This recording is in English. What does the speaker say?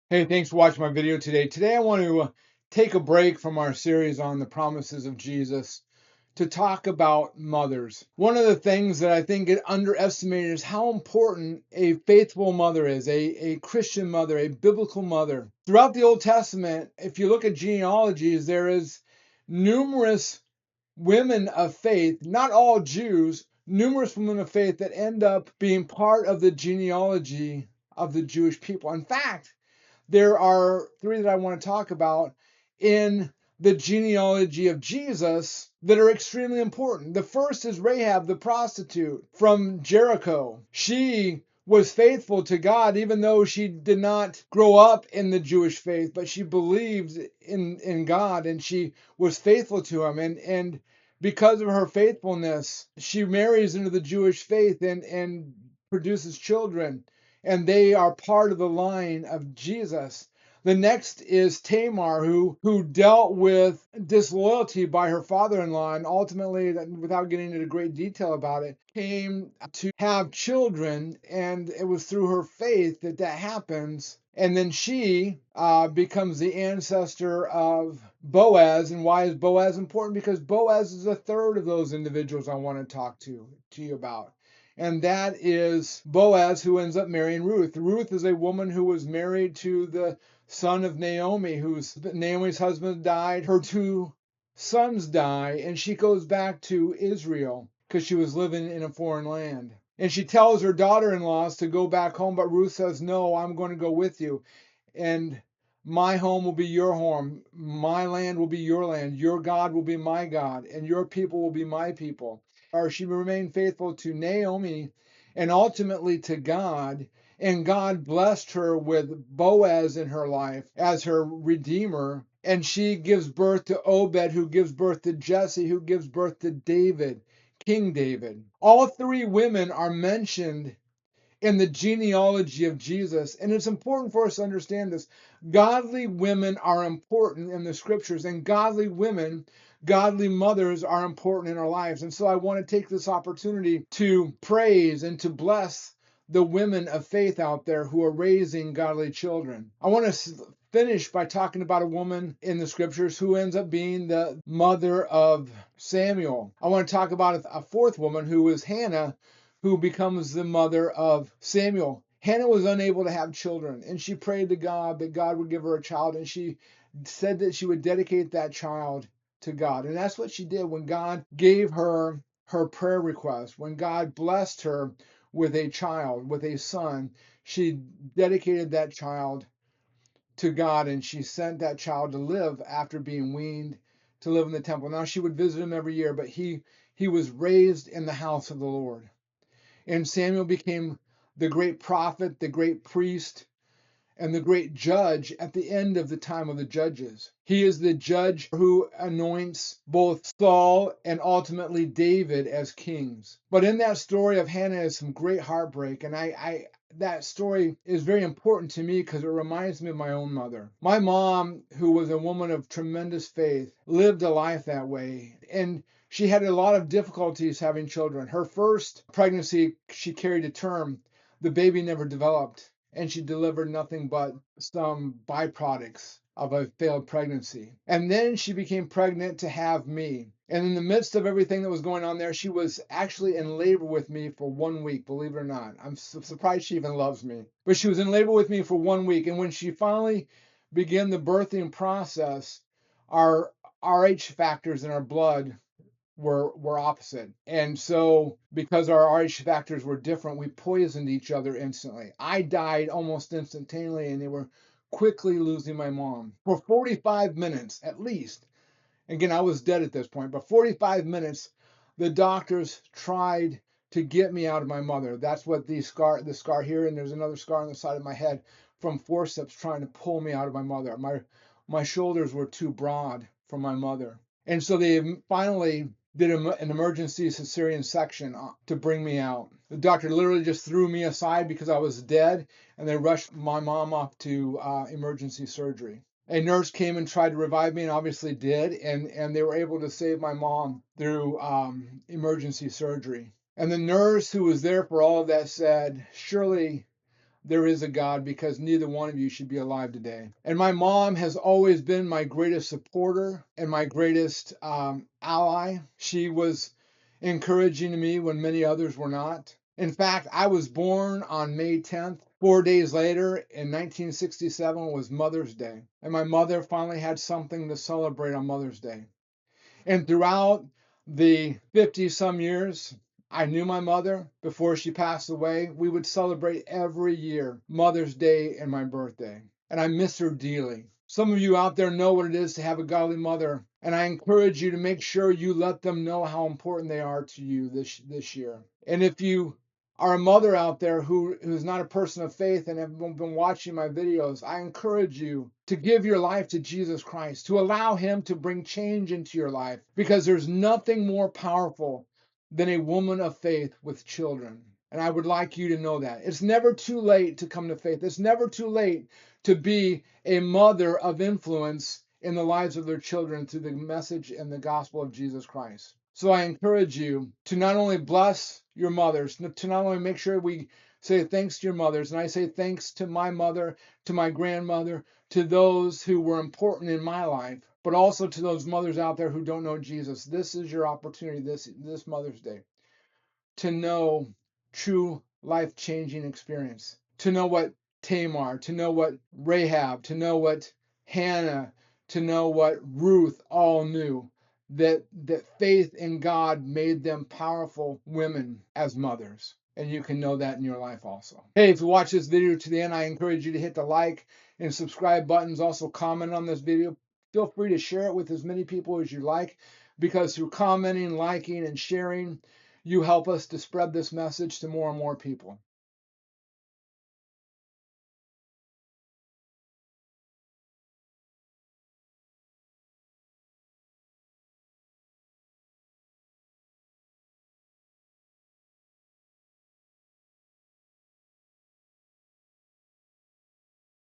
Hey, thanks for watching my video today. Today I want to take a break from our series on the promises of Jesus to talk about mothers. One of the things that I think get underestimated is how important a faithful mother is, a Christian mother, a biblical mother. Throughout the Old Testament, if you look at genealogies, there is numerous women of faith, not all Jews, numerous women of faith that end up being part of the genealogy of the Jewish people. In fact, there are three that I want to talk about in the genealogy of Jesus that are extremely important. The first is Rahab, the prostitute from Jericho. She was faithful to God, even though she did not grow up in the Jewish faith, but she believed in God and she was faithful to him. And because of her faithfulness, she marries into the Jewish faith and produces children, and they are part of the line of Jesus. The next is Tamar, who dealt with disloyalty by her father-in-law, and ultimately, without getting into great detail about it, came to have children, and it was through her faith that happens. And then she becomes the ancestor of Boaz. And why is Boaz important? Because Boaz is a third of those individuals I want to talk to you about. And that is Boaz, who ends up marrying Ruth. Ruth is a woman who was married to the son of Naomi, Naomi's husband died, her two sons die, and she goes back to Israel because she was living in a foreign land. And she tells her daughter-in-laws to go back home, but Ruth says, "No, I'm going to go with you. And my home will be your home. My land will be your land. Your God will be my God, and your people will be my people." Or she remained faithful to Naomi and ultimately to God. And God blessed her with Boaz in her life as her redeemer. And she gives birth to Obed, who gives birth to Jesse, who gives birth to David, King David. All three women are mentioned in the genealogy of Jesus. And it's important for us to understand this. Godly women are important in the scriptures, and godly women, godly mothers are important in our lives. And so I want to take this opportunity to praise and to bless the women of faith out there who are raising godly children. I want to finish by talking about a woman in the scriptures who ends up being the mother of Samuel. I want to talk about a fourth woman who is Hannah, who becomes the mother of Samuel. Hannah was unable to have children, and she prayed to God that God would give her a child, and she said that she would dedicate that child to God. And that's what she did when God gave her her prayer request. When God blessed her with a child, with a son, she dedicated that child to God, and she sent that child to live after being weaned to live in the temple. Now she would visit him every year, but he was raised in the house of the Lord. And Samuel became the great prophet, the great priest, and the great judge at the end of the time of the judges. He is the judge who anoints both Saul and ultimately David as kings. But in that story of Hannah is some great heartbreak, and that story is very important to me because it reminds me of my own mother. My mom, who was a woman of tremendous faith, lived a life that way. And she had a lot of difficulties having children. Her first pregnancy, she carried to term. The baby never developed, and she delivered nothing but some byproducts of a failed pregnancy. And then she became pregnant to have me. And in the midst of everything that was going on there, she was actually in labor with me for 1 week, believe it or not. I'm surprised she even loves me. But she was in labor with me for 1 week. And when she finally began the birthing process, our Rh factors in our blood were opposite. And so because our Rh factors were different, we poisoned each other instantly. I died almost instantaneously, and they were quickly losing my mom. For 45 minutes at least, again, I was dead at this point, but 45 minutes, the doctors tried to get me out of my mother. That's what the scar here, and there's another scar on the side of my head from forceps trying to pull me out of my mother. My shoulders were too broad for my mother. And so they finally did an emergency cesarean section to bring me out. The doctor literally just threw me aside because I was dead, and they rushed my mom off to emergency surgery. A nurse came and tried to revive me, and obviously did, and they were able to save my mom through emergency surgery. And the nurse who was there for all of that said, "Surely there is a God, because neither one of you should be alive today. And my mom has always been my greatest supporter and my greatest ally. She was encouraging to me when many others were not. In fact, I was born on May 10th. 4 days later, in 1967, was Mother's Day. And my mother finally had something to celebrate on Mother's Day. And throughout the 50 some years I knew my mother before she passed away, we would celebrate every year Mother's Day and my birthday. And I miss her dearly. Some of you out there know what it is to have a godly mother, and I encourage you to make sure you let them know how important they are to you this year. And if you are a mother out there who's not a person of faith and have been watching my videos, I encourage you to give your life to Jesus Christ, to allow him to bring change into your life, because there's nothing more powerful than a woman of faith with children. And I would like you to know that. It's never too late to come to faith. It's never too late to be a mother of influence in the lives of their children through the message and the gospel of Jesus Christ. So I encourage you to not only bless your mothers, to not only make sure we say thanks to your mothers, and I say thanks to my mother, to my grandmother, to those who were important in my life, but also to those mothers out there who don't know Jesus. This is your opportunity this Mother's Day to know true life-changing experience, to know what Tamar, to know what Rahab, to know what Hannah, to know what Ruth all knew, that faith in God made them powerful women as mothers. And you can know that in your life also. Hey, if you watch this video to the end, I encourage you to hit the like and subscribe buttons. Also comment on this video. Feel free to share it with as many people as you like, because through commenting, liking, and sharing, you help us to spread this message to more and more people.